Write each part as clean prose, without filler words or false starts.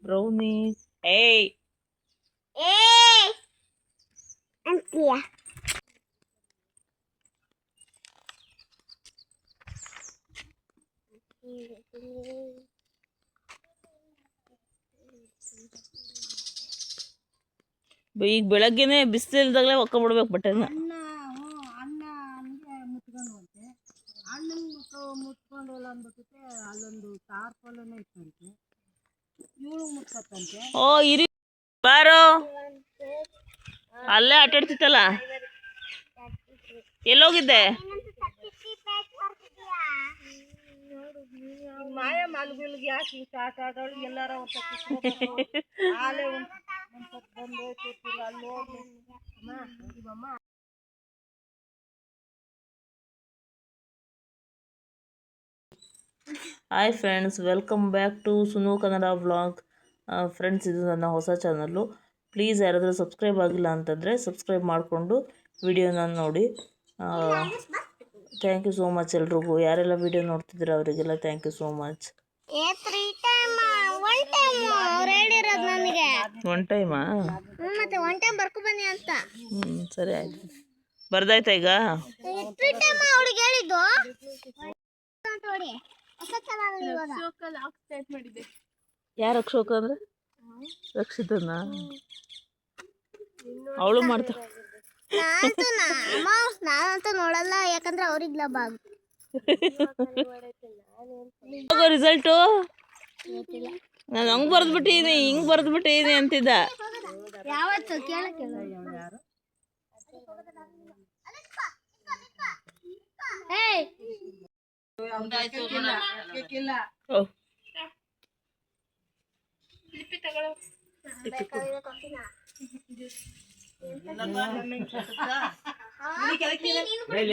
Brownie. ಏಯ್ ಅಂತೀಯ ಈಗ ಬೆಳಗ್ಗೆನೆ ಬಿಸಿಲಿಲ್ದಾಗಲೇ ಒಕ್ಕೊಬಿಡ್ಬೇಕು ಬಟ್ಟೆನ. ಮುಟ್ಕೊಂಡಲ್ಲ ಅಂದ್ಬಿಟ್ಟೆ ಅಲ್ಲೊಂದು ತಾರ್ಪಲನೆ ಇತ್ತಂತೆ ಇವಳು ಮುಟ್ಕತ್ತಂತೆ. ಓ ಇರಿ ಬಾರೋ, ಅಲ್ಲೇ ಆಟ ಆಡ್ತಿತ್ತಲ್ಲ, ಎಲ್ಲೋಗಿದ್ದೆ? ಮಾಯ ಮಲ್ಗಿಲ್ಗೆ ಯಾಕೆ ಆಟ ಆಡೋಳು ಎಲ್ಲಾರ ಹಾಲೆ ಬಂದೋಯ್ತಿರ್ತಿಲ್ಲ ಅಲ್ಲಿ ಹೋಗಿ ಅಮ್ಮ. Hi friends, welcome back to Sunu Kannada vlog. Friends, ಇದು ನನ್ನ ಹೊಸ ಚಾನಲ್ಲು. ಪ್ಲೀಸ್ ಯಾರಾದರೂ ಸಬ್ಸ್ಕ್ರೈಬ್ ಆಗಿಲ್ಲ ಅಂತಂದರೆ ಸಬ್ಸ್ಕ್ರೈಬ್ ಮಾಡಿಕೊಂಡು ವಿಡಿಯೋನ ನೋಡಿ. ಥ್ಯಾಂಕ್ ಯು ಸೋ ಮಚ್ ಎಲ್ರಿಗೂ. ಯಾರೆಲ್ಲ ವಿಡಿಯೋ ನೋಡ್ತಿದ್ದೀರ ಅವರಿಗೆಲ್ಲ thank you so much. One ಟೈಮಾ? ಮತ್ತೆ ಒನ್ ಟೈಮ್ ಬರ್ಕೊ ಬನ್ನಿ ಅಂತ. ಸರಿ ಆಯ್ತು. ಬರ್ದಾಯ್ತಾ ಈಗ? ಅವಳಿಗೆ ಹೇಳಿದ್ದು ಯಾರು ಅಕ್ಷೋಕ ಅಂದ್ರೆ ರಕ್ಷಿತನ ಅವಳು ಮಾಡ್ತಾಳೆ. ನಾನಂತೂ ನೋಡಲ್ಲ, ಯಾಕಂದ್ರೆ ಅವ್ರಿಗೆ ಲಾಭ ಆಗುತ್ತೆ. ರಿಸಲ್ಟು ನಾನು ಹಂಗೆ ಬರೆದ್ಬಿಟ್ಟಿನಿ ಹಿಂಗೆ ಬರೆದ್ಬಿಟ್ಟಿನಿ ಅಂತಿದ್ದ. ಯಾವತ್ತು ಕೇಳ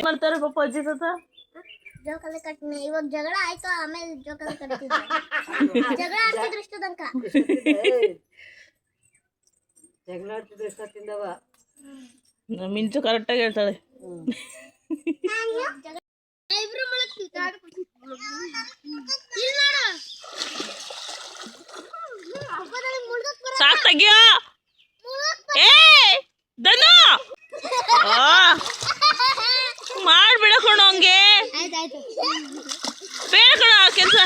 ಮಾಡ್ತಾರೆ ಪಾಪ ಅಜ್ಜಿ ತಾತ. ಜೋಕಾಲಿ ಕಟ್ತೀನಿ. ಇವಾಗ ಜಗಳ ಆಯ್ತು, ಆಮೇಲೆ ಜೋಕಾಲಿ ಕಟ್ತಿದ್ದೆ. ಜಗಳ ಆಡ್ತಿದ್ರು ಇಷ್ಟು ತನಕ. ಜಗಳ ಆಡ್ತಿದ್ರು ಎಷ್ಟೊತ್ತಿಂದವ. ಮಿಂಚು ಕರೆಕ್ಟಾಗಿ ಹೇಳ್ತಾಳೆ. ಸಾಕ್ ತೆಗಿಯೋ. ಏ ಧನು ಮಾಡ್ಬಿಡ ಕಣೋ, ಹಂಗೆ ಬೇಡ ಕಣೋ ಕೆಲಸ.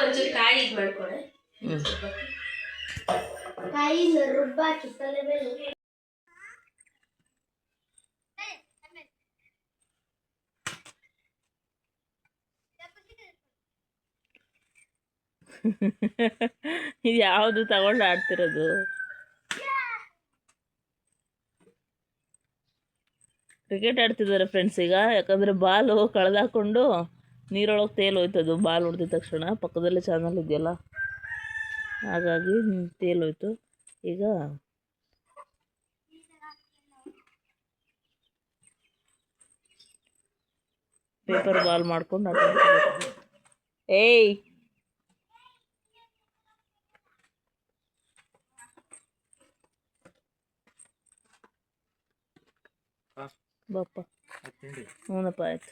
ಒಂಚೂರು ಕಾಯಿ ಇದು ಮಾಡ್ಕೊಡೆ. ಕಾಯಿ ರುಬ್ಬಾಕಿ ತಲೆ ಮೇಲೆ. ಇದು ಯಾವುದು ತಗೊಂಡು ಆಡ್ತಿರೋದು? ಕ್ರಿಕೆಟ್ ಆಡ್ತಿದ್ದಾರೆ ಫ್ರೆಂಡ್ಸ್ ಈಗ. ಯಾಕಂದರೆ ಬಾಲು ಕಳೆದಾಕೊಂಡು ನೀರೊಳಗೆ ತೇಲೋಯ್ತದು. ಬಾಲ್ ಹೊಡೆದ ತಕ್ಷಣ ಪಕ್ಕದಲ್ಲೇ ಚಾನಲ್ ಇದೆಯಲ್ಲ, ಹಾಗಾಗಿ ತೇಲೋಯ್ತು. ಈಗ ಪೇಪರ್ ಬಾಲ್ ಮಾಡ್ಕೊಂಡು ಆಟ. ಏಯ್ ಬಾಪ್ಪ. ಹ್ಞೂನಪ್ಪ ಆಯ್ತು.